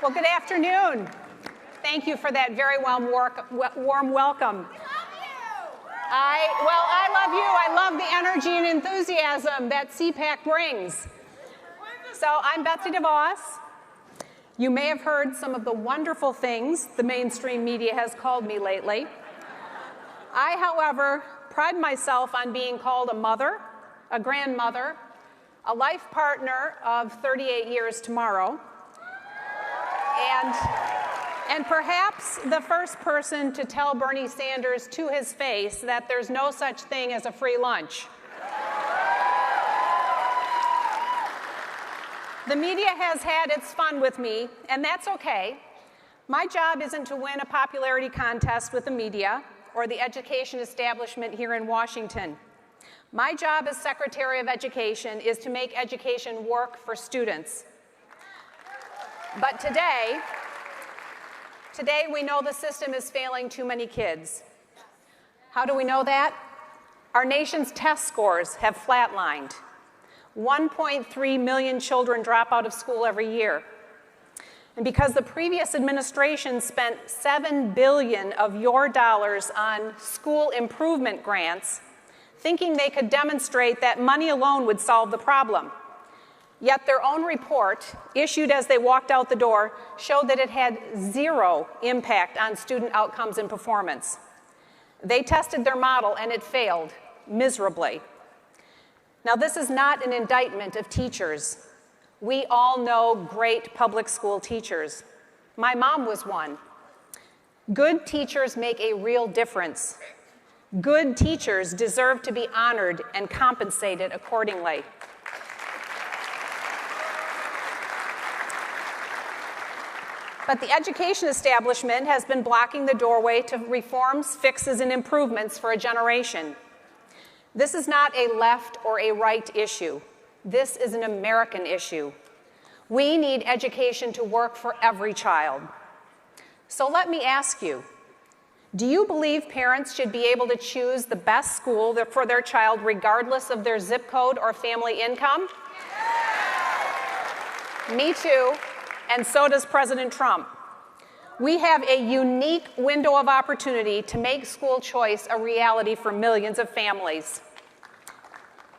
Well, good afternoon. Thank you for that very warm welcome. I love you. I love the energy and enthusiasm that CPAC brings. So I'm Betsy Devos. You may have heard some of the wonderful things the mainstream media has called me lately. I, however, pride myself on being called a mother, a grandmother, a life partner of 38 years tomorrow, and perhaps the first person to tell Bernie Sanders to his face that there's no such thing as a free lunch. The media has had its fun with me, and that's okay. My job isn't to win a popularity contest with the media or the education establishment here in Washington. My job as Secretary of Education is to make education work for students. But today we know the system is failing too many kids. How do we know that? Our nation's test scores have flatlined. 1.3 million children drop out of school every year. And because the previous administration spent $7 billion of your dollars on school improvement grants, thinking they could demonstrate that money alone would solve the problem. Yet their own report, issued as they walked out the door, showed that it had zero impact on student outcomes and performance. They tested their model and it failed miserably. Now, this is not an indictment of teachers. We all know great public school teachers. My mom was one. Good teachers make a real difference. Good teachers deserve to be honored and compensated accordingly. But the education establishment has been blocking the doorway to reforms, fixes, and improvements for a generation. This is not a left or a right issue. This is an American issue. We need education to work for every child. So let me ask you, do you believe parents should be able to choose the best school for their child regardless of their zip code or family income? Yeah. Me too, and so does President Trump. We have a unique window of opportunity to make school choice a reality for millions of families.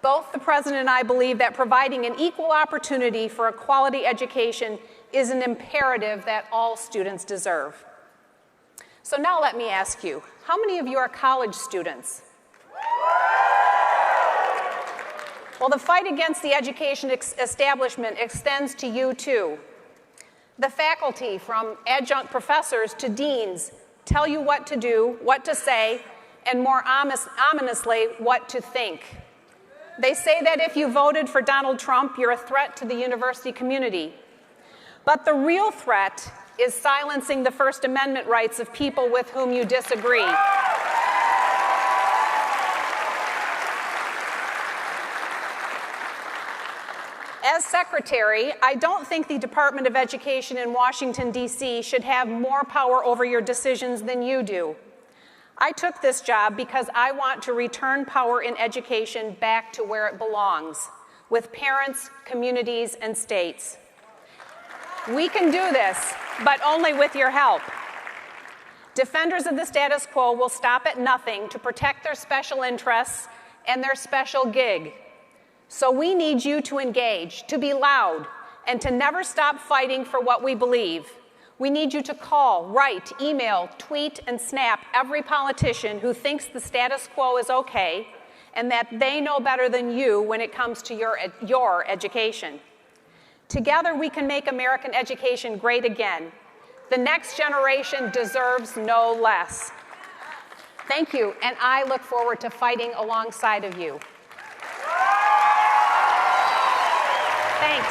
Both the President and I believe that providing an equal opportunity for a quality education is an imperative that all students deserve. So now let me ask you, how many of you are college students? Well, the fight against the education establishment extends to you too. The faculty, from adjunct professors to deans, tell you what to do, what to say, and more ominously, what to think. They say that if you voted for Donald Trump, you're a threat to the university community. But the real threat is silencing the First Amendment rights of people with whom you disagree. As Secretary, I don't think the Department of Education in Washington, D.C. should have more power over your decisions than you do. I took this job because I want to return power in education back to where it belongs, with parents, communities, and states. We can do this, but only with your help. Defenders of the status quo will stop at nothing to protect their special interests and their special gig. So we need you to engage, to be loud, and to never stop fighting for what we believe. We need you to call, write, email, tweet, and snap every politician who thinks the status quo is okay and that they know better than you when it comes to your education. Together, we can make American education great again. The next generation deserves no less. Thank you, and I look forward to fighting alongside of you. Thanks.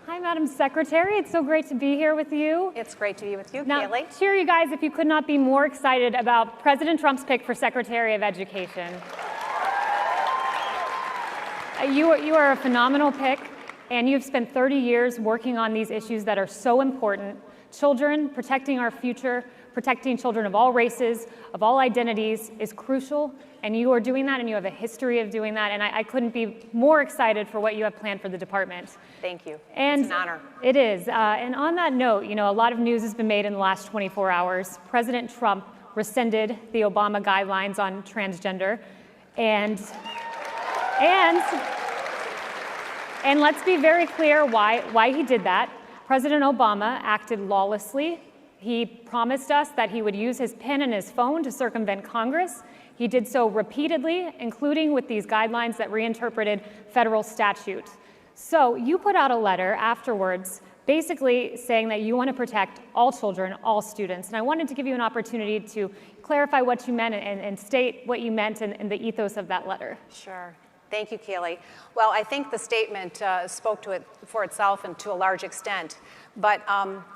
Hi, Madam Secretary. It's so great to be here with you. It's great to be with you, now, Kaylee. Cheer you guys if you could not be more excited about President Trump's pick for Secretary of Education. You are a phenomenal pick. and you've spent 30 years working on these issues that are so important. Children, protecting our future, protecting children of all races, of all identities is crucial, and you are doing that, and you have a history of doing that, and I couldn't be more excited for what you have planned for the department. Thank you. And it's an honor. It is. And on that note, a lot of news has been made in the last 24 hours. President Trump rescinded the Obama guidelines on transgender, and let's be very clear why he did that. President Obama acted lawlessly. He promised us that he would use his pen and his phone to circumvent Congress. He did so repeatedly, including with these guidelines that reinterpreted federal statute. So you put out a letter afterwards basically saying that you want to protect all children, all students. And I wanted to give you an opportunity to clarify what you meant and state what you meant and the ethos of that letter. Sure. Thank you, Kaylee. Well, I think the statement spoke to it for itself and to a large extent. But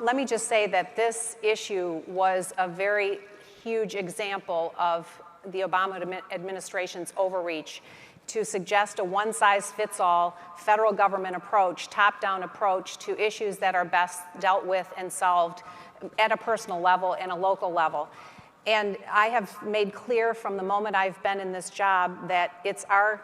let me just say that this issue was a very huge example of the Obama administration's overreach to suggest a one-size-fits-all federal government approach, top-down approach to issues that are best dealt with and solved at a personal level and a local level. And I have made clear from the moment I've been in this job that it's our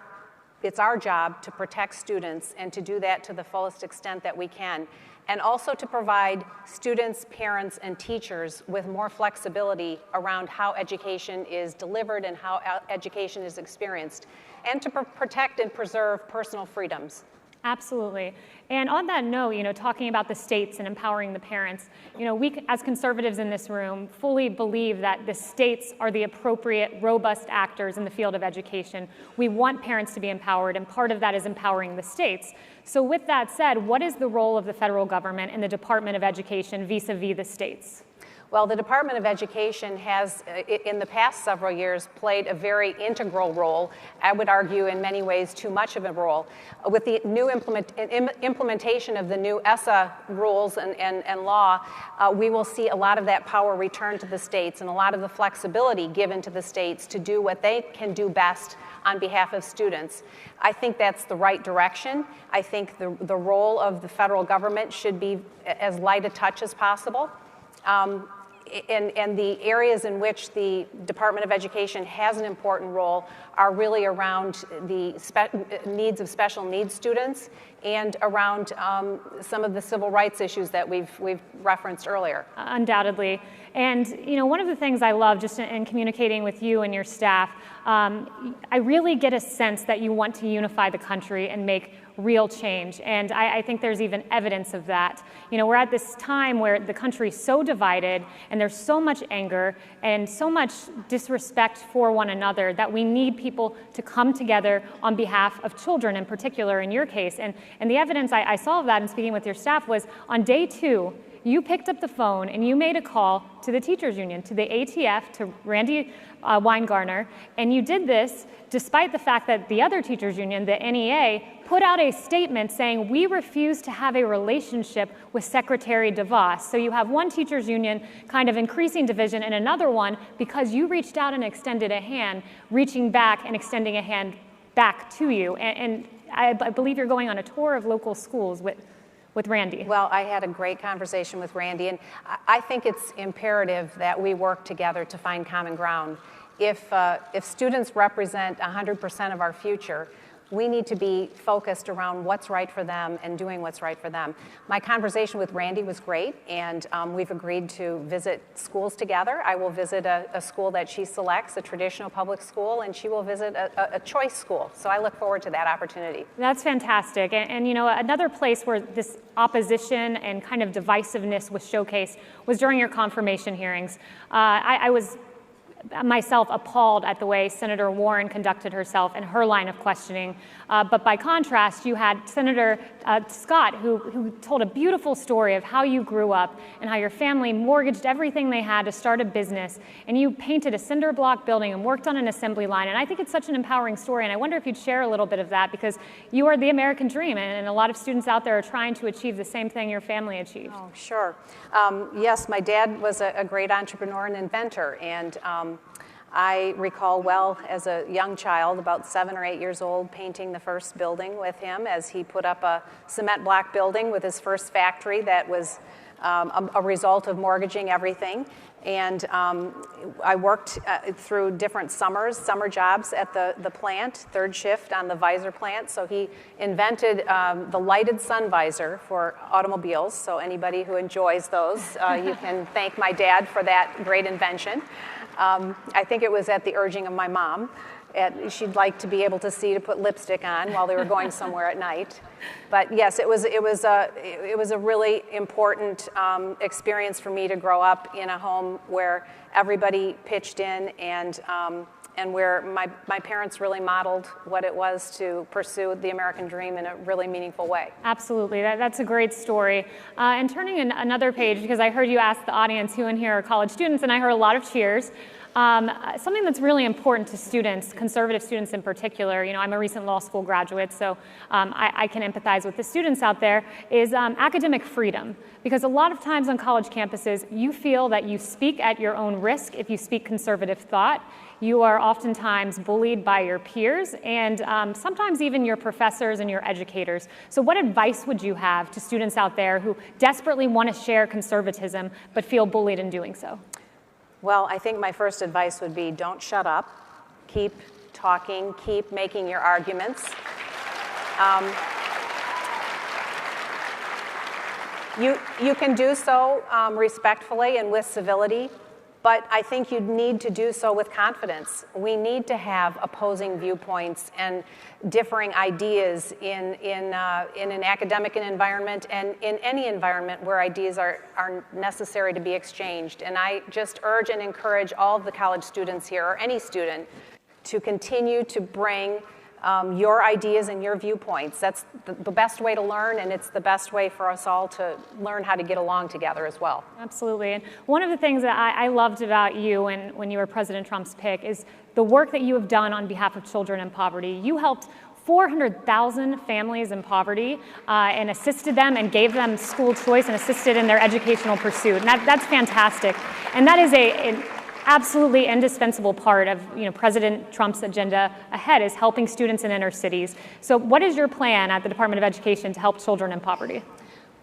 job to protect students and to do that to the fullest extent that we can, and also to provide students, parents, and teachers with more flexibility around how education is delivered and how education is experienced, and to protect and preserve personal freedoms. Absolutely. And on that note, talking about the states and empowering the parents, we as conservatives in this room fully believe that the states are the appropriate, robust actors in the field of education. We want parents to be empowered, and part of that is empowering the states. So with that said, what is the role of the federal government and the Department of Education vis-a-vis the states? Well, the Department of Education has, in the past several years, played a very integral role, I would argue in many ways too much of a role. With the new implementation of the new ESSA rules and law, we will see a lot of that power return to the states and a lot of the flexibility given to the states to do what they can do best on behalf of students. I think that's the right direction. I think the role of the federal government should be as light a touch as possible. And the areas in which the Department of Education has an important role are really around the needs of special needs students and around some of the civil rights issues that we've referenced earlier. Undoubtedly. And one of the things I love just in communicating with you and your staff, I really get a sense that you want to unify the country and make real change. And I think there's even evidence of that. We're at this time where the country is so divided and there's so much anger and so much disrespect for one another that we need people to come together on behalf of children in particular, in your case. And the evidence I saw of that in speaking with your staff was on day 2, you picked up the phone and you made a call to the teachers union, to the ATF, to Randy Weingartner, and you did this despite the fact that the other teachers union, the NEA, put out a statement saying we refuse to have a relationship with Secretary Devos. So you have one teachers union kind of increasing division and another one because you reached out and extended a hand, reaching back and extending a hand back to you. And I believe you're going on a tour of local schools with Randy. Well, I had a great conversation with Randy, and I think it's imperative that we work together to find common ground. If students represent 100% of our future, we need to be focused around what's right for them and doing what's right for them. My conversation with Randy was great, and we've agreed to visit schools together. I will visit a school that she selects, a traditional public school, and she will visit a choice school. So I look forward to that opportunity. That's fantastic. And another place where this opposition and kind of divisiveness was showcased was during your confirmation hearings. I was myself appalled at the way Senator Warren conducted herself and her line of questioning. But by contrast, you had Senator Scott, who told a beautiful story of how you grew up and how your family mortgaged everything they had to start a business. And you painted a cinder block building and worked on an assembly line. And I think it's such an empowering story. And I wonder if you'd share a little bit of that, because you are the American dream. And a lot of students out there are trying to achieve the same thing your family achieved. Oh, sure. Yes, my dad was a great entrepreneur and inventor. And I recall well as a young child, about 7 or 8 years old, painting the first building with him as he put up a cement block building with his first factory that was a result of mortgaging everything. And I worked through different summer jobs at the plant, third shift on the visor plant. So he invented the lighted sun visor for automobiles. So anybody who enjoys those, you can thank my dad for that great invention. I think it was at the urging of my mom. She'd like to be able to see to put lipstick on while they were going somewhere at night. But yes, it was a really important experience for me to grow up in a home where everybody pitched in and where my parents really modeled what it was to pursue the American dream in a really meaningful way. Absolutely, that's a great story. And turning in another page, because I heard you ask the audience who in here are college students, and I heard a lot of cheers. Something that's really important to students, conservative students in particular, I'm a recent law school graduate, so I can empathize with the students out there, is academic freedom. Because a lot of times on college campuses, you feel that you speak at your own risk if you speak conservative thought. You are oftentimes bullied by your peers and sometimes even your professors and your educators. So what advice would you have to students out there who desperately want to share conservatism but feel bullied in doing so? Well, I think my first advice would be don't shut up. Keep talking. Keep making your arguments. You can do so respectfully and with civility, but I think you need to do so with confidence. We need to have opposing viewpoints and differing ideas in an academic environment and in any environment where ideas are necessary to be exchanged. And I just urge and encourage all of the college students here, or any student, to continue to bring your ideas and your viewpoints. That's the best way to learn, and it's the best way for us all to learn how to get along together as well. Absolutely. And one of the things that I loved about you when you were President Trump's pick is the work that you have done on behalf of children in poverty. You helped 400,000 families in poverty and assisted them and gave them school choice and assisted in their educational pursuit. And that's fantastic. And that is an absolutely indispensable part of President Trump's agenda ahead, is helping students in inner cities. So what is your plan at the Department of Education to help children in poverty?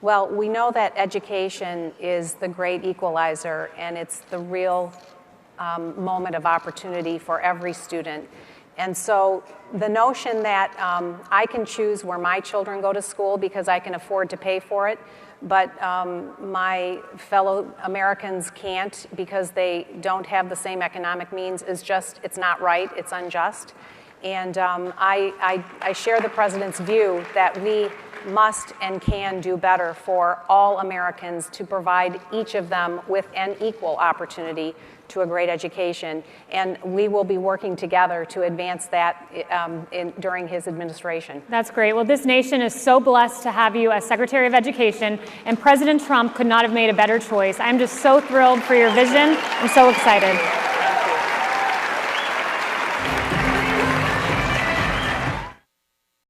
Well, we know that education is the great equalizer, and it's the real moment of opportunity for every student. And so the notion that I can choose where my children go to school because I can afford to pay for it, but my fellow Americans can't because they don't have the same economic means, it's not right, it's unjust. And I share the President's view that we must and can do better for all Americans to provide each of them with an equal opportunity to a great education. And we will be working together to advance that during his administration. That's great. Well, this nation is so blessed to have you as Secretary of Education, and President Trump could not have made a better choice. I'm just so thrilled for your vision and so excited.